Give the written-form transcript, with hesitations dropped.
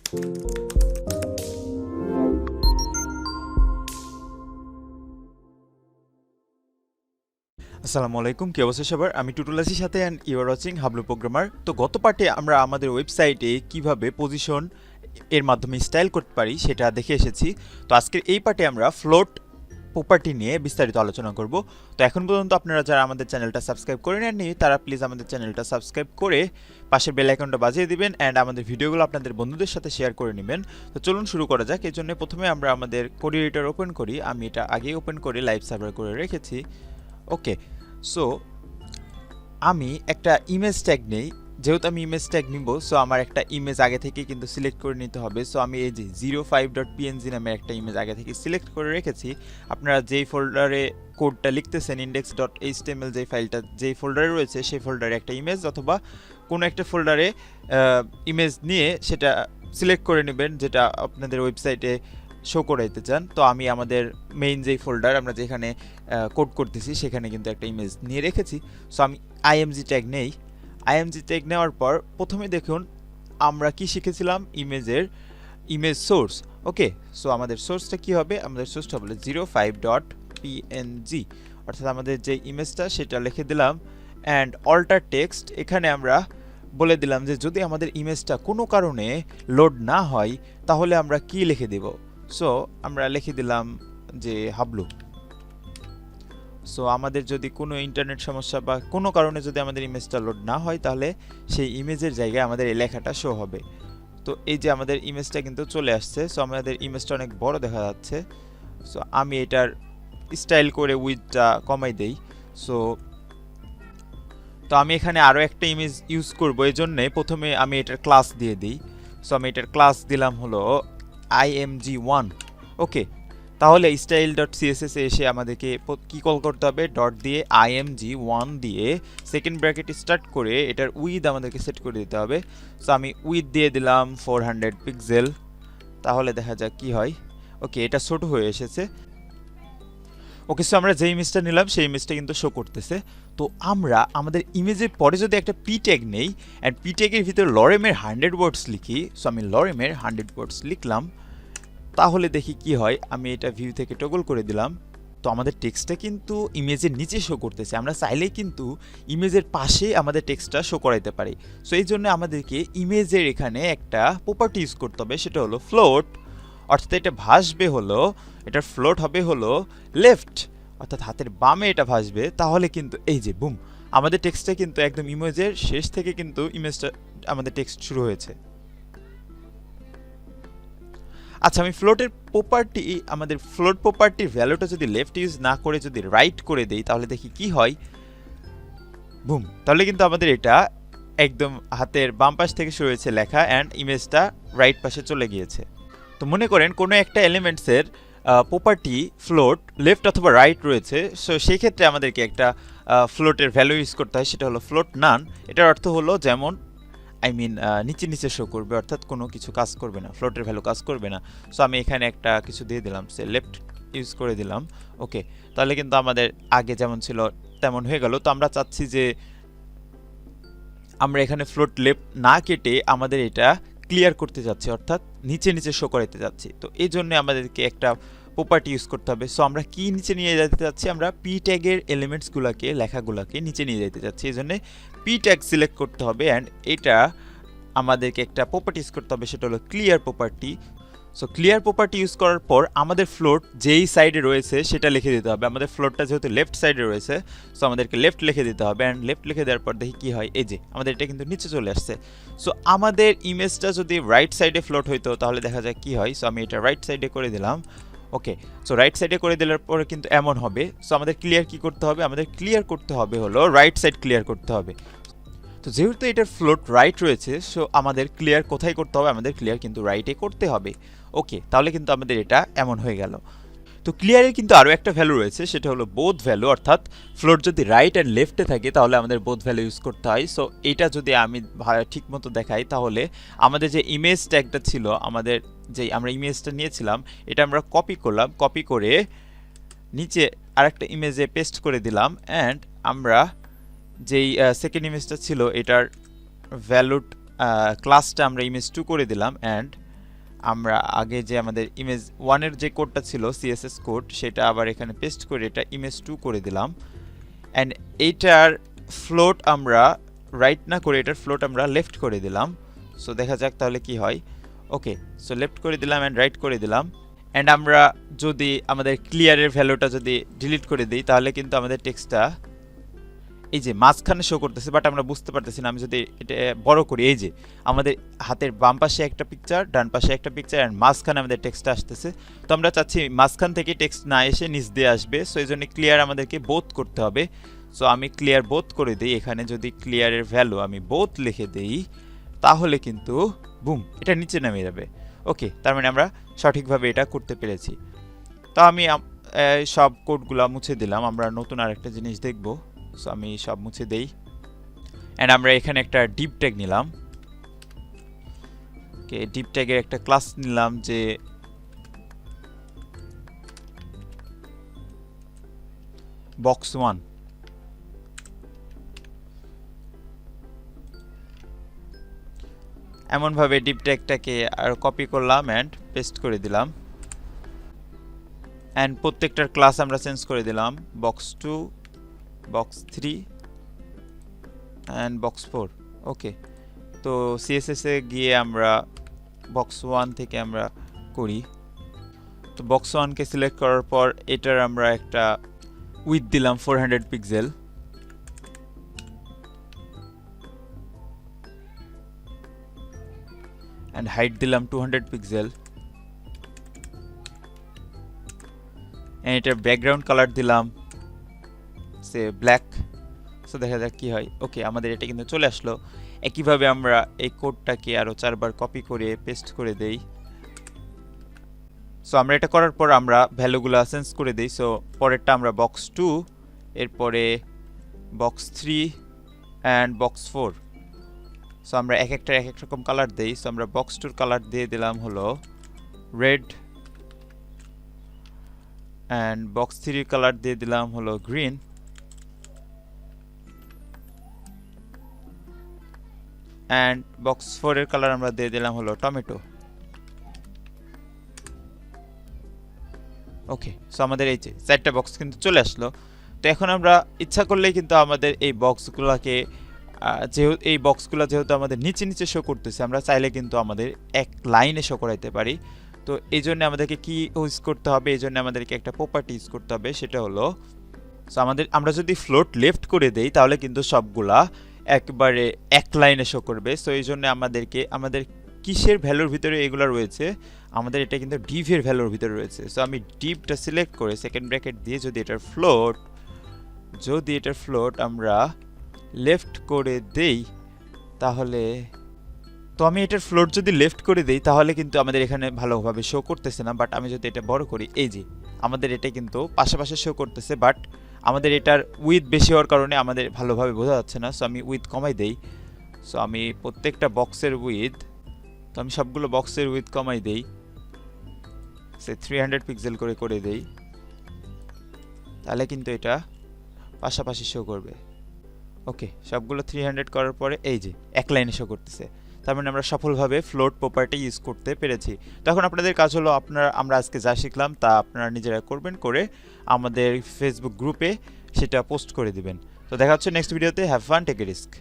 আসসালামু আলাইকুম, কি অবস্থা সবার? আমি টুটুলাসির সাথে and you are watching Hablu programmer. তো গত পার্টে আমরা আমাদের ওয়েবসাইটে কিভাবে পজিশন এর মাধ্যমে স্টাইল করতে পারি সেটা দেখে এসেছি। তো আজকের এই পার্টে আমরা ফ্লোট প্রপার্টি নিয়ে বিস্তারিত আলোচনা করব। তো এখন পর্যন্ত আপনারা যারা আমাদের চ্যানেলটা সাবস্ক্রাইব করে নেননি তারা প্লিজ আমাদের চ্যানেলটা সাবস্ক্রাইব করে পাশের বেল আইকনটা বাজিয়ে দিবেন অ্যান্ড আমাদের ভিডিওগুলো আপনাদের বন্ধুদের সাথে শেয়ার করে নেবেন। তো চলুন শুরু করা যাক। এর জন্য প্রথমে আমরা আমাদের কোড এডিটর ওপেন করি। আমি এটা আগেই ওপেন করে লাইভ সার্ভার করে রেখেছি। ওকে, সো আমি একটা ইমেজ ট্যাগ নেই। যেহেতু আমি ইমেজ ট্যাগ নিব, সো আমার একটা ইমেজ আগে থেকে কিন্তু সিলেক্ট করে নিতে হবে। সো আমি এই যে 05.png নামে একটা ইমেজ আগে থেকে সিলেক্ট করে রেখেছি। আপনারা যেই ফোল্ডারে কোডটা লিখতেছেন index.html যেই ফোল্ডারে রয়েছে সেই ফোল্ডারে একটা ইমেজ অথবা কোনো একটা ফোল্ডারে ইমেজ নিয়ে সেটা সিলেক্ট করে নেবেন যেটা আপনাদের ওয়েবসাইটে শো করাইতে চান। তো আমি আমাদের মেইন যেই ফোল্ডার আমরা যেখানে কোড করতেছি সেখানে কিন্তু একটা ইমেজ নিয়ে রেখেছি। সো আমি img ট্যাগ নেই। img ট্যাগ নেওয়ার পর প্রথমে দেখুন আমরা কি শিখেছিলাম, ইমেজ সোর্স। ওকে, সো আমাদের সোর্সটা কি হবে? আমাদের সোর্সটা হলো 05.png, অর্থাৎ আমাদের যে ইমেজটা সেটা লিখে দিলাম অ্যান্ড অল্টার টেক্সট। এখানে আমরা বলে দিলাম যে যদি আমাদের ইমেজটা কোনো কারণে লোড না হয় তাহলে আমরা কি লিখে দেব। সো আমরা লিখে দিলাম যে হাবলু। সো আমাদের যদি কোনো ইন্টারনেট সমস্যা বা কোনো কারণে যদি আমাদের ইমেজটা লোড না হয় তাহলে সেই ইমেজের জায়গায় আমাদের এই লেখাটা শো হবে। তো এই যে আমাদের ইমেজটা কিন্তু চলে আসছে। সো আমাদের ইমেজটা অনেক বড় দেখা যাচ্ছে। সো আমি এটার স্টাইল করে উইডথটা কমাই দেই। তো আমি এখানে আরও একটা ইমেজ ইউজ করব, এই জন্যে প্রথমে আমি এটার ক্লাস দিয়ে দিই। সো আমি এটার ক্লাস দিলাম হলো img1। ওকে, তাহলে style.css এসে আমাদেরকে কি কল করতে হবে? ডট দিয়ে img1 দিয়ে সেকেন্ড ব্র্যাকেট স্টার্ট করে এটার উইথ আমাদেরকে সেট করে দিতে হবে। সো আমি উইথ দিয়ে দিলাম 400 পিক্সেল। তাহলে দেখা যাক কি হয়। ওকে, এটা ছোট হয়ে এসেছে। ওকে, সো আমরা যে ইমেজটা নিলাম সেই ইমেজটা কিন্তু শো করতেছে। তো আমরা আমাদের ইমেজের পরে যদি একটা পি ট্যাগ নেই অ্যান্ড পি ট্যাগের ভিতরে লরেমের 100 ওয়ার্ডস লিখি। সো আমি লরেমের 100 ওয়ার্ডস লিখলাম, তাহলে দেখি কি হয়। আমি এটা ভিউ থেকে টগল করে দিলাম। তো আমাদের টেক্সটটা কিন্তু ইমেজের নিচে শো করতেছে। আমরা চাইলেই কিন্তু ইমেজের পাশে আমাদের টেক্সটটা শো করাইতে পারি। সো এই জন্য আমাদেরকে ইমেজের এখানে একটা প্রপার্টি ইউজ করতে হবে, সেটা হলো ফ্লোট। অর্থাৎ এটা ভাসবে হলো, এটার ফ্লোট হবে হলো লেফট, অর্থাৎ হাতের বামে এটা ভাসবে। তাহলে কিন্তু এই যে বুম, আমাদের টেক্সটটা কিন্তু একদম ইমেজের শেষ থেকে কিন্তু ইমেজটা আমাদের টেক্সট শুরু হয়েছে। আচ্ছা, আমি ফ্লোটের প্রপার্টি, আমাদের ফ্লোট প্রপার্টির ভ্যালুটা যদি লেফট ইউজ না করে যদি রাইট করে দেই তাহলে দেখি কি হয়। বুম, তাহলে কিন্তু আমাদের এটা একদম হাতের বাম পাশ থেকে শুরু হয়েছে লেখা অ্যান্ড ইমেজটা রাইট পাশে চলে গিয়েছে। তো মনে করেন কোনো একটা এলিমেন্টসের প্রপার্টি ফ্লোট লেফট অথবা রাইট রয়েছে। সো সেই ক্ষেত্রে আমাদেরকে একটা ফ্লোটের ভ্যালু ইউজ করতে হয়, সেটা হলো ফ্লোট নান। এটার অর্থ হলো যেমন নিচে নিচে শো করবে, অর্থাৎ কোনো কিছু কাজ করবে না, ফ্লোটের ভ্যালু কাজ করবে না। সো আমি এখানে একটা কিছু দিয়ে দিলাম, সে লেফট ইউজ করে দিলাম। ওকে, তাহলে কিন্তু আমাদের আগে যেমন ছিল তেমন হয়ে গেল। তো আমরা চাচ্ছি যে আমরা এখানে ফ্লোট লেফট না কেটে আমাদের এটা ক্লিয়ার করতে যাচ্ছি, অর্থাৎ নিচে নিচে শো করাতে যাচ্ছি। তো এই জন্য আমাদেরকে একটা প্রপার্টি ইউজ করতে হবে। সো আমরা কি নিচে নিয়ে যেতে যাচ্ছি? আমরা পি ট্যাগের এলিমেন্টসগুলোকে, লেখাগুলোকে নিচে নিয়ে যেতে যাচ্ছি। এই জন্য পি ট্যাগ সিলেক্ট করতে হবে অ্যান্ড এটা আমাদেরকে একটা প্রপার্টি ইউজ করতে হবে, সেটা হলো clear property. So clear property use করার পর আমাদের ফ্লোট যেই সাইডে রয়েছে সেটা লিখে দিতে হবে। আমাদের ফ্লোটটা যেহেতু লেফট সাইডে রয়েছে, সো আমাদেরকে লেফট লিখে দিতে হবে অ্যান্ড লেফট লিখে দেওয়ার পর দেখি কি হয়। এই যে আমাদের এটা কিন্তু নিচে চলে আসছে। সো আমাদের ইমেজটা যদি রাইট সাইডে ফ্লোট হইতো তাহলে দেখা যায় কি হয়। সো আমি এটা রাইট সাইডে করে দিলাম। ওকে, সো রাইট সাইডে করে দেওয়ার পরে কিন্তু এমন হবে। সো আমাদের ক্লিয়ার কি করতে হবে? আমাদের ক্লিয়ার করতে হবে হলো রাইট সাইড ক্লিয়ার করতে হবে। তো যেহেতু এটার ফ্লোট রাইট রয়েছে, সো আমাদের ক্লিয়ার কোথায় করতে হবে? আমাদের ক্লিয়ার কিন্তু রাইটে করতে হবে। ওকে, তাহলে কিন্তু আমাদের এটা এমন হয়ে গেল। তো ক্লিয়ারের কিন্তু আরও একটা ভ্যালু রয়েছে, সেটা হলো বোথ ভ্যালু। অর্থাৎ ফ্লোট যদি রাইট অ্যান্ড লেফটে থাকে তাহলে আমাদের বোথ ভ্যালু ইউজ করতে হয়। সো এইটা যদি আমি ঠিক মতো দেখাই তাহলে আমাদের যে ইমেজ ট্যাগটা ছিল, আমাদের যেই আমরা ইমেজটা নিয়েছিলাম এটা আমরা কপি করলাম, কপি করে নিচে আরেকটা ইমেজে পেস্ট করে দিলাম অ্যান্ড আমরা যেই সেকেন্ড ইমেজটা ছিল এটার ভ্যালুড ক্লাসটা আমরা ইমেজ 2 করে দিলাম অ্যান্ড আমরা আগে যে আমাদের ইমেজ 1 এর যে কোডটা ছিল সিএসএস কোড সেটা আবার এখানে পেস্ট করে এটা ইমেজ 2 করে দিলাম এন্ড এইটার ফ্লোট আমরা রাইট না করে এটার ফ্লোট আমরা লেফট করে দিলাম সো দেখা যাক তাহলে কি হয় ওকে সো লেফট করে দিলাম এন্ড রাইট করে দিলাম এন্ড আমরা যদি আমাদের ক্লিয়ারের ভ্যালুটা যদি ডিলিট করে দেই তাহলে কিন্তু আমাদের টেক্সটটা এই যে মাঝখানে শো করতেছে বাট আমরা বুঝতে পারতেছি না আমি যদি এটা বড় করি এই যে আমাদের হাতের বাম পাশে একটা পিকচার ডান পাশে একটা পিকচার এন্ড মাঝখানে আমাদের টেক্সটটা আসতেছে তো আমরা চাচ্ছি মাঝখান থেকে টেক্সট না এসে নিচ দিয়ে আসবে সো এইজন্য ক্লিয়ার আমাদেরকে বোথ করতে হবে সো আমি ক্লিয়ার বোথ করে দেই এখানে যদি ক্লিয়ারের ভ্যালু আমি বোথ লিখে দেই তাহলে কিন্তু বুম এটা নিচে নামে যাবে ওকে তার মানে আমরা সঠিকভাবে এটা করতে পেরেছি তো আমি সব কোডগুলো মুছে দিলাম আমরা নতুন আরেকটা জিনিস দেখব সো আমি সব মুছে দেই এন্ড আমরা এখানে একটা ডিপ ট্যাগ নিলাম ওকে ডিপ ট্যাগের একটা ক্লাস নিলাম যে বক্স 1 এমন ভাবে ডিপ ট্যাগটাকে আর কপি করলাম এন্ড পেস্ট করে দিলাম এন্ড প্রত্যেকটার ক্লাস আমরা চেঞ্জ করে দিলাম বক্স 2 বক্স 3 এন্ড বক্স 4 ওকে তো সিএসএস এ গিয়ে আমরা বক্স 1 থেকে আমরা করি তো বক্স 1 কে সিলেক্ট করার পর এটার আমরা একটা উইডথ দিলাম 400 পিক্সেল and height দিলাম 200 পিক্সেল and এটার ব্যাকগ্রাউন্ড কালার দিলাম সে ব্ল্যাক সো দেখা যাক কি হয় ওকে আমাদের এটা কিন্তু চলে আসলো একইভাবে আমরা এই কোডটাকে আরো 4 বার কপি করে পেস্ট করে দেই সো আমরা এটা করার পর আমরা ভ্যালুগুলো চেঞ্জ করে দেই সো পরেরটা আমরা বক্স 2 এরপরে বক্স 3 and বক্স 4 সো আমরা এক একটা এক এক রকম কালার দেই সো আমরা বক্স 2 এর কালার দিয়ে দিলাম হলো রেড এন্ড বক্স 3 এর কালার দিয়ে দিলাম হলো গ্রিন এন্ড বক্স 4 এর কালার আমরা দিয়ে দিলাম হলো টমেটো ওকে সো আমাদের এই যে চারটা বক্স কিন্তু চলে আসলো তো এখন আমরা ইচ্ছা করলেই কিন্তু আমাদের এই বক্সগুলোকে যেহেতু এই বক্সগুলো যেহেতু আমাদের নিচে নিচে শো করতেছে আমরা চাইলে কিন্তু আমাদের এক লাইনে শো করাইতে পারি তো এই জন্য আমাদেরকে কি ইউজ করতে হবে এই জন্য আমাদেরকে একটা প্রপার্টি ইউজ করতে হবে সেটা হলো সো আমরা যদি ফ্লোট লেফট করে দেই তাহলে কিন্তু সবগুলা একবারে এক লাইনে শো করবে সো এই জন্য আমাদেরকে আমাদের কিসের ভ্যালুর ভিতরে এগুলো রয়েছে আমাদের এটা কিন্তু ডিভ এর ভ্যালুর ভিতরে রয়েছে সো আমি ডিভটা সিলেক্ট করে সেকেন্ড ব্র্যাকেট দিয়ে যদি এটার ফ্লোট আমরা লেফট করে দেই তাহলে তো আমি এটার ফ্লোট যদি লেফট করে দেই তাহলে কিন্তু আমাদের এখানে ভালোভাবে শো করতেছে না বাট আমি যদি এটা বড় করি এই যে আমাদের এটা কিন্তু পাশাপাশি শো করতেছে বাট আমাদের এটার উইথ বেশি হওয়ার কারণে আমাদের ভালোভাবে বোঝা যাচ্ছে না সো আমি উইথ কমাই দেই সো আমি প্রত্যেকটা বক্সের উইথ তো আমি সবগুলো বক্সের উইথ কমাই দেই সে 300 পিক্সেল করে দেই তাহলে কিন্তু এটা পাশাপাশি শো করবে ওকে সবগুলো 300 করার পরে এই যে এক লাইনে শো করতেছে তার মানে আমরা সফলভাবে ফ্লোট প্রপার্টি ইউজ করতে পেরেছি তখন আপনাদের কাজ হলো আমরা আজকে যা শিখলাম তা আপনারা নিজেরা করবেন করে আমাদের ফেসবুক গ্রুপে সেটা পোস্ট করে দিবেন তো দেখা হচ্ছে নেক্সট ভিডিওতে have fun take a risk